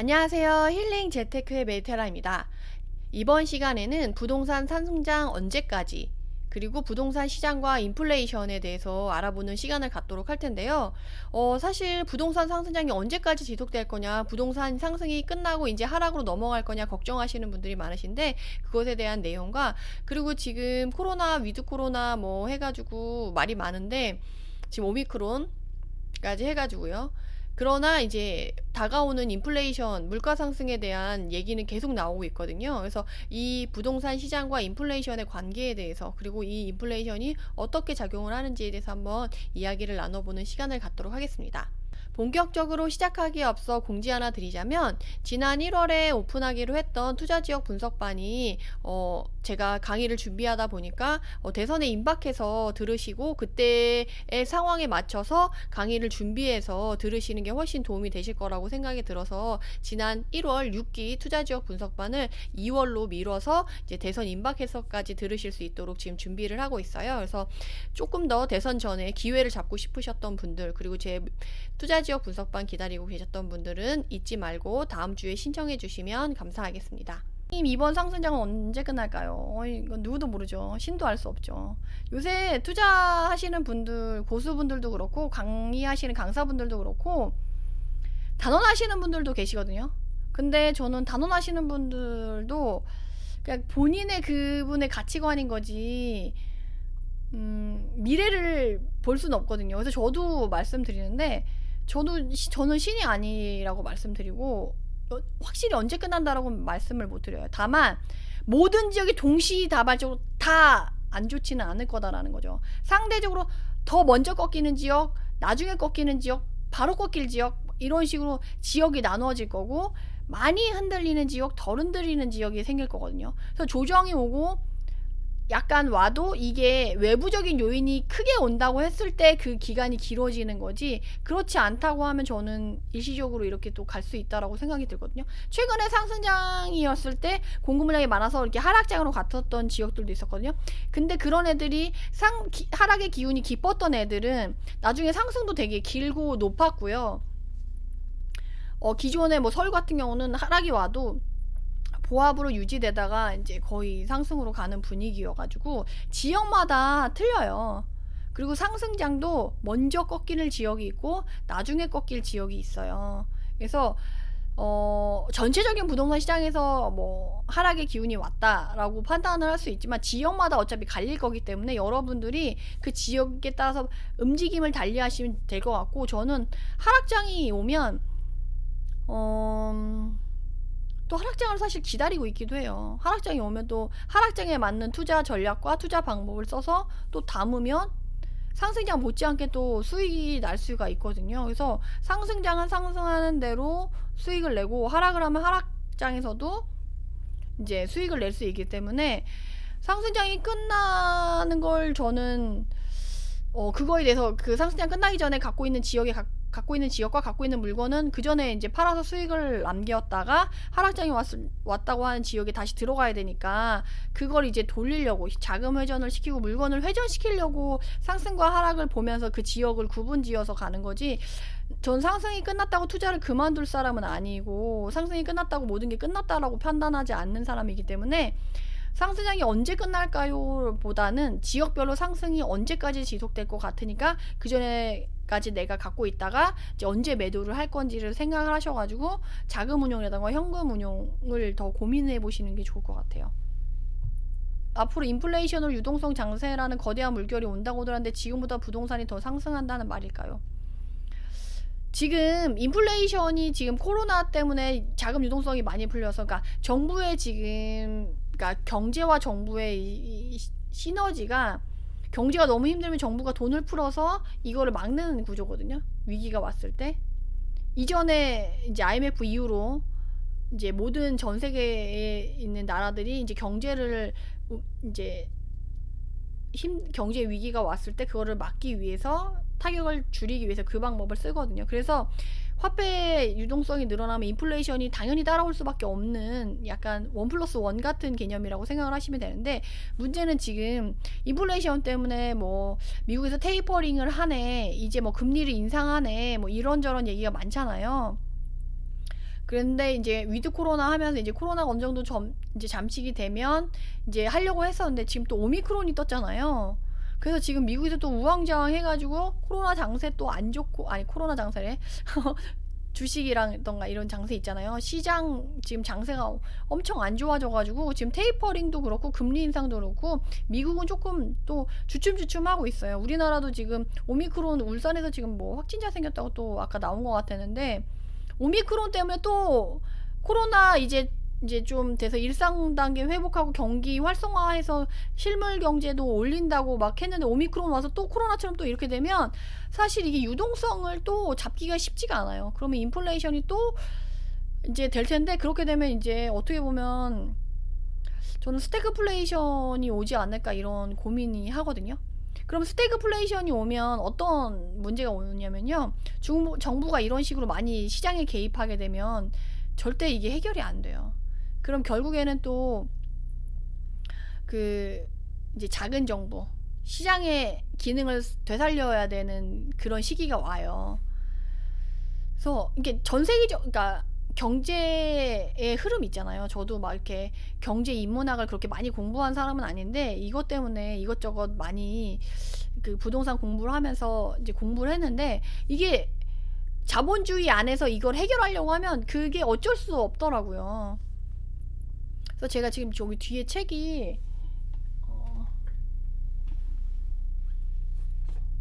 안녕하세요. 힐링 재테크의 메테라입니다. 이번 시간에는 부동산 상승장 언제까지, 그리고 부동산 시장과 인플레이션에 대해서 알아보는 시간을 갖도록 할 텐데요. 사실 부동산 상승장이 언제까지 지속될 거냐, 부동산 상승이 끝나고 이제 하락으로 넘어갈 거냐 걱정하시는 분들이 많으신데, 그것에 대한 내용과, 그리고 지금 코로나, 위드 코로나 뭐 해가지고 말이 많은데, 지금 오미크론까지 해가지고요. 그러나 이제 다가오는 인플레이션, 물가 상승에 대한 얘기는 계속 나오고 있거든요. 그래서 이 부동산 시장과 인플레이션의 관계에 대해서, 그리고 이 인플레이션이 어떻게 작용을 하는지에 대해서 한번 이야기를 나눠보는 시간을 갖도록 하겠습니다. 본격적으로 시작하기에 앞서 공지 하나 드리자면, 지난 1월에 오픈하기로 했던 투자지역 분석반이 제가 강의를 준비하다 보니까 대선에 임박해서 들으시고 그때의 상황에 맞춰서 강의를 준비해서 들으시는 게 훨씬 도움이 되실 거라고 생각이 들어서 지난 1월 6기 투자지역 분석반을 2월로 미뤄서 이제 대선 임박해서까지 들으실 수 있도록 지금 준비를 하고 있어요. 그래서 조금 더 대선 전에 기회를 잡고 싶으셨던 분들, 그리고 제 투자지역 분석반 기다리고 계셨던 분들은 잊지 말고 다음 주에 신청해 주시면 감사하겠습니다. 이번 상승장은 언제 끝날까요? 이건 누구도 모르죠. 신도 알 수 없죠. 요새 투자하시는 분들, 고수분들도 그렇고 강의하시는 강사분들도 그렇고 단언하시는 분들도 계시거든요. 근데 저는 단언하시는 분들도 그냥 본인의 그분의 가치관인 거지 미래를 볼 수는 없거든요. 그래서 저도 말씀드리는데, 저는 신이 아니라고 말씀드리고 확실히 언제 끝난다라고 말씀을 못 드려요. 다만 모든 지역이 동시다발적으로 다 안 좋지는 않을 거다라는 거죠. 상대적으로 더 먼저 꺾이는 지역, 나중에 꺾이는 지역, 바로 꺾일 지역, 이런 식으로 지역이 나누어질 거고, 많이 흔들리는 지역, 덜 흔들리는 지역이 생길 거거든요. 그래서 조정이 오고 약간 와도 이게 외부적인 요인이 크게 온다고 했을 때 그 기간이 길어지는 거지, 그렇지 않다고 하면 저는 일시적으로 이렇게 또 갈 수 있다라고 생각이 들거든요. 최근에 상승장이었을 때 공급 물량이 많아서 이렇게 하락장으로 갔었던 지역들도 있었거든요. 근데 그런 애들이 하락의 기운이 깊었던 애들은 나중에 상승도 되게 길고 높았고요. 기존에 뭐 서울 같은 경우는 하락이 와도 보합으로 유지되다가 이제 거의 상승으로 가는 분위기여가지고 지역마다 틀려요. 그리고 상승장도 먼저 꺾이는 지역이 있고 나중에 꺾일 지역이 있어요. 그래서 전체적인 부동산 시장에서 뭐 하락의 기운이 왔다라고 판단을 할 수 있지만, 지역마다 어차피 갈릴 거기 때문에 여러분들이 그 지역에 따라서 움직임을 달리하시면 될 것 같고, 저는 하락장이 오면 또 하락장을 사실 기다리고 있기도 해요. 하락장이 오면 또 하락장에 맞는 투자 전략과 투자 방법을 써서 또 담으면 상승장 못지않게 또 수익이 날 수가 있거든요. 그래서 상승장은 상승하는 대로 수익을 내고, 하락을 하면 하락장에서도 이제 수익을 낼 수 있기 때문에 상승장이 끝나는 걸 저는 그거에 대해서 그 상승장 끝나기 전에 갖고 있는 지역과 갖고 있는 물건은 그 전에 이제 팔아서 수익을 남겼다가 하락장이 왔다고 하는 지역에 다시 들어가야 되니까, 그걸 이제 돌리려고 자금 회전을 시키고 물건을 회전시키려고 상승과 하락을 보면서 그 지역을 구분지어서 가는 거지, 전 상승이 끝났다고 투자를 그만둘 사람은 아니고 상승이 끝났다고 모든 게 끝났다라고 판단하지 않는 사람이기 때문에, 상승장이 언제 끝날까요? 보다는 지역별로 상승이 언제까지 지속될 것 같으니까 그 전에까지 내가 갖고 있다가 이제 언제 매도를 할 건지를 생각을 하셔가지고 자금 운용이라든가 현금 운용을 더 고민해 보시는 게 좋을 것 같아요. 앞으로 인플레이션으로 유동성 장세라는 거대한 물결이 온다고 하는데 지금보다 부동산이 더 상승한다는 말일까요? 지금 인플레이션이 지금 코로나 때문에 자금 유동성이 많이 풀려서, 그러니까 정부의 지금, 그러니까 경제와 정부의 이 시너지가, 경제가 너무 힘들면 정부가 돈을 풀어서 이거를 막는 구조거든요. 위기가 왔을 때. 이전에 이제 IMF 이후로 이제 모든 전 세계에 있는 나라들이 이제 경제를 이제 경제 위기가 왔을 때 그거를 막기 위해서, 타격을 줄이기 위해서 그 방법을 쓰거든요. 그래서 화폐 유동성이 늘어나면 인플레이션이 당연히 따라올 수밖에 없는 약간 1+1 같은 개념이라고 생각을 하시면 되는데, 문제는 지금 인플레이션 때문에 뭐 미국에서 테이퍼링을 하네, 이제 뭐 금리를 인상하네, 뭐 이런저런 얘기가 많잖아요. 그런데 이제 위드 코로나 하면서 이제 코로나가 어느 정도 이제 잠식이 되면 이제 하려고 했었는데 지금 또 오미크론이 떴잖아요. 그래서 지금 미국에서 또 우왕좌왕 해가지고 코로나 장세 또 안 좋고, 아니 코로나 장세래. 주식이랑던가 이런 장세 있잖아요. 시장 지금 장세가 엄청 안 좋아져가지고 지금 테이퍼링도 그렇고 금리 인상도 그렇고 미국은 조금 또 주춤주춤하고 있어요. 우리나라도 지금 오미크론 울산에서 지금 뭐 확진자 생겼다고 또 아까 나온 것 같았는데 오미크론 때문에 또 코로나 이제 좀 돼서 일상 단계 회복하고 경기 활성화해서 실물 경제도 올린다고 막 했는데 오미크론 와서 또 코로나처럼 또 이렇게 되면 사실 이게 유동성을 또 잡기가 쉽지가 않아요. 그러면 인플레이션이 또 이제 될 텐데 그렇게 되면 이제 어떻게 보면 저는 스태그플레이션이 오지 않을까 이런 고민이 하거든요. 그럼 스태그플레이션이 오면 어떤 문제가 오냐면요. 정부가 이런 식으로 많이 시장에 개입하게 되면 절대 이게 해결이 안 돼요. 그럼 결국에는 또 그 이제 작은 정부 시장의 기능을 되살려야 되는 그런 시기가 와요. 그래서 이게 전 세계적, 그러니까 경제의 흐름 있잖아요. 저도 막 이렇게 경제 인문학을 그렇게 많이 공부한 사람은 아닌데 이것 때문에 이것저것 많이 그 부동산 공부를 하면서 이제 공부를 했는데 이게 자본주의 안에서 이걸 해결하려고 하면 그게 어쩔 수 없더라고요. 그래서 제가 지금 저기 뒤에 책이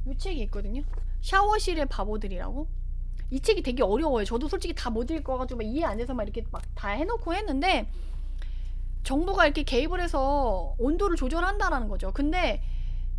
이 책이 있거든요. 샤워실의 바보들이라고. 이 책이 되게 어려워요. 저도 솔직히 다 못 읽어가지고 이해 안 돼서 막 이렇게 막 다 해놓고 했는데 정부가 이렇게 개입을 해서 온도를 조절한다라는 거죠. 근데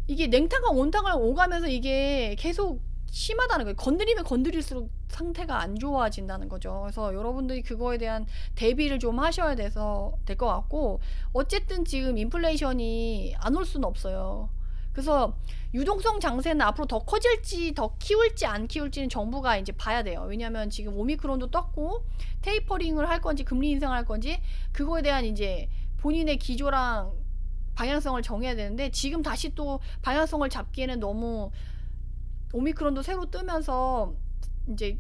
이게 냉탕과 온탕을 오가면서 이게 계속 심하다는 거예요. 건드리면 건드릴수록 상태가 안 좋아진다는 거죠. 그래서 여러분들이 그거에 대한 대비를 좀 하셔야 돼서 될 것 같고 어쨌든 지금 인플레이션이 안 올 수는 없어요. 그래서 유동성 장세는 앞으로 더 커질지 더 키울지 안 키울지는 정부가 이제 봐야 돼요. 왜냐면 지금 오미크론도 떴고 테이퍼링을 할 건지 금리 인상을 할 건지 그거에 대한 이제 본인의 기조랑 방향성을 정해야 되는데 지금 다시 또 방향성을 잡기에는 너무 오미크론도 새로 뜨면서 이제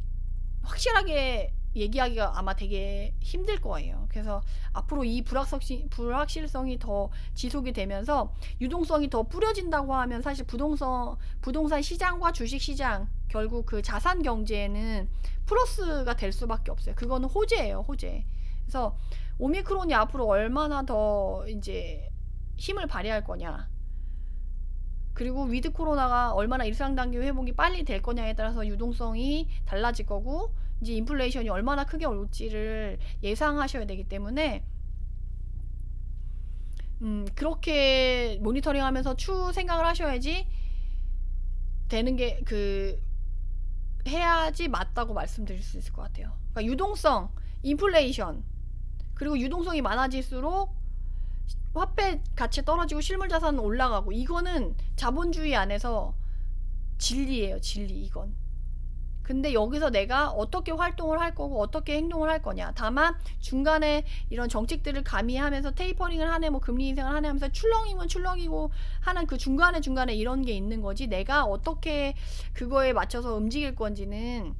확실하게 얘기하기가 아마 되게 힘들 거예요. 그래서 앞으로 이 불확실성이 더 지속이 되면서 유동성이 더 뿌려진다고 하면 사실 부동산 시장과 주식 시장 결국 그 자산 경제에는 플러스가 될 수밖에 없어요. 그거는 호재예요, 호재. 그래서 오미크론이 앞으로 얼마나 더 이제 힘을 발휘할 거냐. 그리고 위드 코로나가 얼마나 일상 단계 회복이 빨리 될 거냐에 따라서 유동성이 달라질 거고 이제 인플레이션이 얼마나 크게 올지를 예상하셔야 되기 때문에 그렇게 모니터링 하면서 추후 생각을 하셔야지 되는 게 해야지 맞다고 말씀드릴 수 있을 것 같아요. 그러니까 유동성, 인플레이션 그리고 유동성이 많아질수록 화폐 가치 떨어지고 실물 자산은 올라가고 이거는 자본주의 안에서 진리예요, 진리 이건. 근데 여기서 내가 어떻게 활동을 할 거고 어떻게 행동을 할 거냐. 다만 중간에 이런 정책들을 가미하면서 테이퍼링을 하네 뭐 금리 인상을 하네 하면서 출렁이면 출렁이고 하는 그 중간에 이런 게 있는 거지 내가 어떻게 그거에 맞춰서 움직일 건지는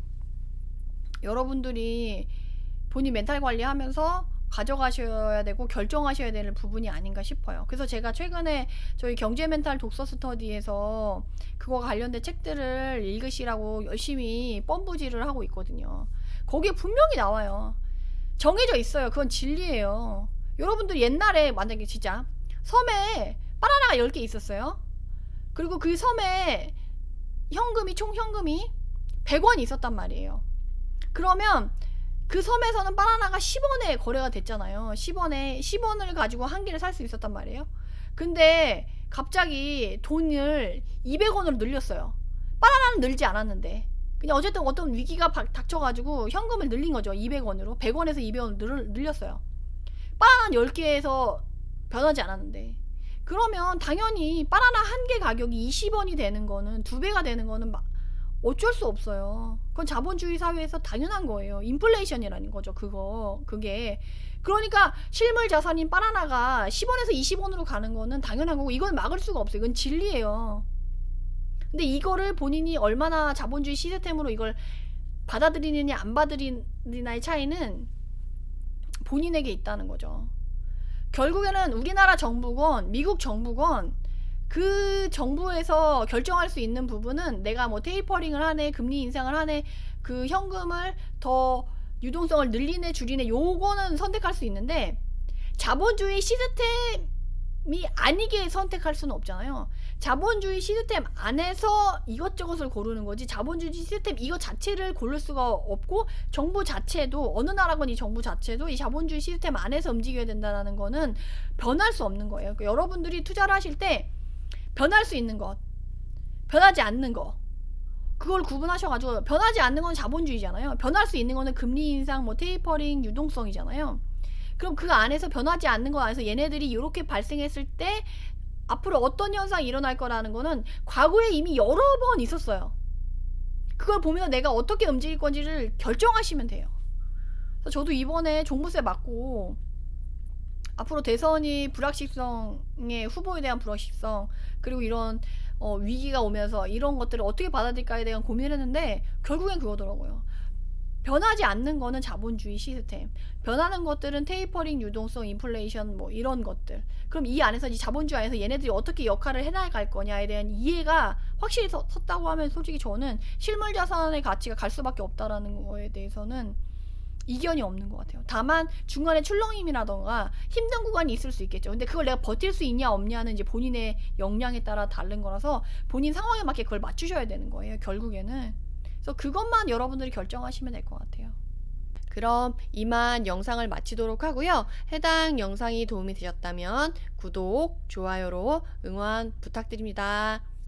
여러분들이 본인 멘탈 관리하면서 가져가셔야 되고 결정하셔야 되는 부분이 아닌가 싶어요. 그래서 제가 최근에 저희 경제 멘탈 독서 스터디에서 그거 관련된 책들을 읽으시라고 열심히 뻔부지를 하고 있거든요. 거기에 분명히 나와요. 정해져 있어요. 그건 진리예요. 여러분들 옛날에 만약에 진짜 섬에 바나나가 10개 있었어요. 그리고 그 섬에 총 현금이 100원이 있었단 말이에요. 그러면 그 섬에서는 바나나가 10원에 거래가 됐잖아요. 10원을 가지고 한 개를 살 수 있었단 말이에요. 근데 갑자기 돈을 200원으로 늘렸어요. 바나나는 늘지 않았는데. 그냥 어쨌든 어떤 위기가 닥쳐가지고 현금을 늘린 거죠. 200원으로. 100원에서 200원을 늘렸어요. 바나나 10개에서 변하지 않았는데. 그러면 당연히 바나나 한 개 가격이 20원이 되는 거는 2배가 되는 거는 어쩔 수 없어요. 그건 자본주의 사회에서 당연한 거예요. 인플레이션이라는 거죠. 그게. 그러니까 실물 자산인 바나나가 10원에서 20원으로 가는 거는 당연한 거고 이건 막을 수가 없어요. 이건 진리예요. 근데 이거를 본인이 얼마나 자본주의 시스템으로 이걸 받아들이느냐 안 받아들이느냐의 차이는 본인에게 있다는 거죠. 결국에는 우리나라 정부건 미국 정부건 그 정부에서 결정할 수 있는 부분은 내가 뭐 테이퍼링을 하네, 금리 인상을 하네, 그 현금을 더 유동성을 늘리네 줄이네, 요거는 선택할 수 있는데 자본주의 시스템이 아니게 선택할 수는 없잖아요. 자본주의 시스템 안에서 이것저것을 고르는 거지, 자본주의 시스템 이거 자체를 고를 수가 없고, 정부 자체도, 어느 나라건 이 정부 자체도 이 자본주의 시스템 안에서 움직여야 된다는 거는 변할 수 없는 거예요. 그러니까 여러분들이 투자를 하실 때 변할 수 있는 것, 변하지 않는 것, 그걸 구분하셔가지고, 변하지 않는 건 자본주의잖아요. 변할 수 있는 거는 금리 인상, 뭐 테이퍼링, 유동성이잖아요. 그럼 그 안에서 변하지 않는 거 안에서 얘네들이 이렇게 발생했을 때 앞으로 어떤 현상이 일어날 거라는 거는 과거에 이미 여러 번 있었어요. 그걸 보면 내가 어떻게 움직일 건지를 결정하시면 돼요. 그래서 저도 이번에 종부세 맞고 앞으로 대선이 불확실성의 후보에 대한 불확실성, 그리고 이런 위기가 오면서 이런 것들을 어떻게 받아들일까에 대한 고민을 했는데 결국엔 그거더라고요. 변하지 않는 거는 자본주의 시스템, 변하는 것들은 테이퍼링, 유동성, 인플레이션, 뭐 이런 것들. 그럼 이 안에서, 이 자본주의 안에서 얘네들이 어떻게 역할을 해나갈 거냐에 대한 이해가 확실히 섰다고 하면 솔직히 저는 실물 자산의 가치가 갈 수밖에 없다라는 거에 대해서는 이견이 없는 것 같아요. 다만 중간에 출렁임이라던가 힘든 구간이 있을 수 있겠죠. 근데 그걸 내가 버틸 수 있냐 없냐는 이제 본인의 역량에 따라 다른 거라서 본인 상황에 맞게 그걸 맞추셔야 되는 거예요, 결국에는. 그래서 그것만 여러분들이 결정하시면 될 것 같아요. 그럼 이만 영상을 마치도록 하고요. 해당 영상이 도움이 되셨다면 구독, 좋아요로 응원 부탁드립니다.